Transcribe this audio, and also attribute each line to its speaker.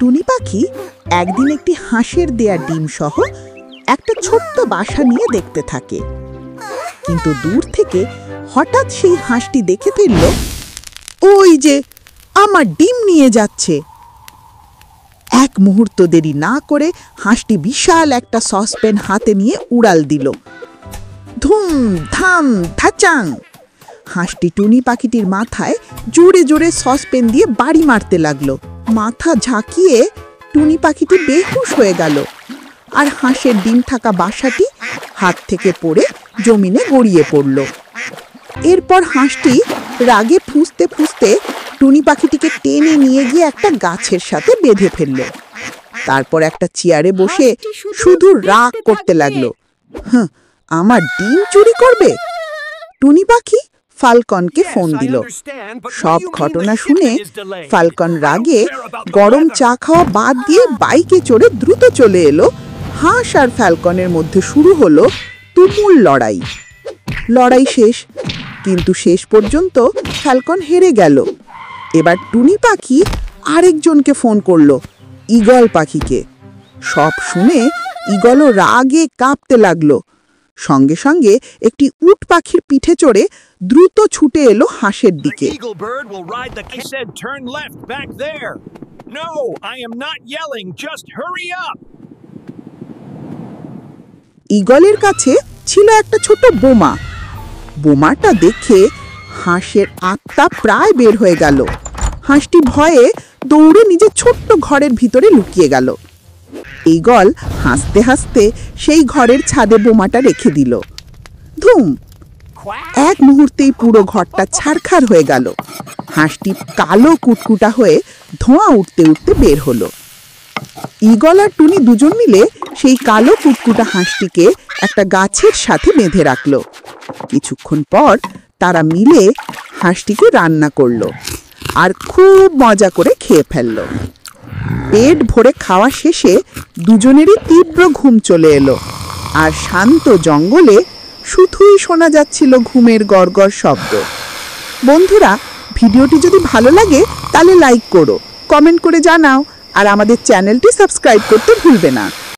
Speaker 1: টুনি পাখি একদিন একটি হাঁসের দেয়া ডিম সহ একটা ছোট্ট বাসা নিয়ে দেখতে থাকে। কিন্তু দূর থেকে হঠাৎ সেই হাঁসটি দেখে ফেলল, ওই যে আমার ডিম নিয়ে যাচ্ছে। এক মুহূর্ত দেরি না করে হাঁসটি বিশাল একটা সসপ্যান হাতে নিয়ে উড়াল দিল। ধুম ধাম ধাচাং! হাঁসটি টুনি পাখিটির মাথায় জোরে জোরে সসপ্যান দিয়ে বাড়ি মারতে লাগলো। মাথা ঝাঁকিয়ে টুনি পাখিটি বেহুশ হয়ে গেল, আর হাঁসের ডিম থাকা বাসাটি হাত থেকে পড়ে জমিনে গড়িয়ে পড়ল। এরপর হাঁসটি রাগে ফুঁসতে ফুঁসতে টুনি পাখিটিকে টেনে নিয়ে গিয়ে একটা গাছের সাথে বেঁধে ফেলল। তারপর একটা চেয়ারে বসে শুধু রাগ করতে লাগলো। আমার ডিম চুরি করবে? টুনি পাখি ফালকনকে ফোন দিল। সব ঘটনা শুনে ফালকন রাগে গরম চা খাওয়া বাদ দিয়ে বাইকে চড়ে দ্রুত চলে এলো। হাঁস আর ফালকনের মধ্যে শুরু হলো তুমুল লড়াই। লড়াই শেষ, কিন্তু শেষ পর্যন্ত ফালকন হেরে গেল। এবার টুনি পাখি আরেকজনকে ফোন করলো, ঈগল পাখিকে। সব শুনে ঈগলও রাগে কাঁপতে লাগলো। সঙ্গে সঙ্গে একটি উট পাখির পিঠে চড়ে দ্রুত ছুটে এলো হাঁসের দিকে। ঈগলের কাছে ছিল একটা ছোট বোমা। বোমাটা দেখে হাঁসের আত্মা প্রায় বের হয়ে গেল। হাঁসটি ভয়ে দৌড়ে নিজের ছোট্ট ঘরের ভিতরে লুকিয়ে গেল। ঈগল হাসতে হাসতে সেই ঘরের ছাদে বোমাটা রেখে দিল। ধুম! এক মুহূর্তেই পুরো ঘরটা ছারখার হয়ে গেল। হাঁসটি কালো কুটকুটা হয়ে ধোঁয়া উঠতে উঠতে বের হলো। ঈগল আর টুনি দুজন মিলে সেই কালো কুটকুটা হাঁসটিকে একটা গাছের সাথে বেঁধে রাখলো। কিছুক্ষণ পর তারা মিলে হাঁসটিকে রান্না করলো আর খুব মজা করে খেয়ে ফেললো। পেট ভরে খাওয়া শেষে দুজনেরই তীব্র ঘুম চলে এলো, আর শান্ত জঙ্গলে শুধুই শোনা যাচ্ছিল ঘুমের গড়গড় শব্দ। বন্ধুরা, ভিডিওটি যদি ভালো লাগে তাহলে লাইক করো, কমেন্ট করে জানাও, আর আমাদের চ্যানেলটি সাবস্ক্রাইব করতে ভুলবে না।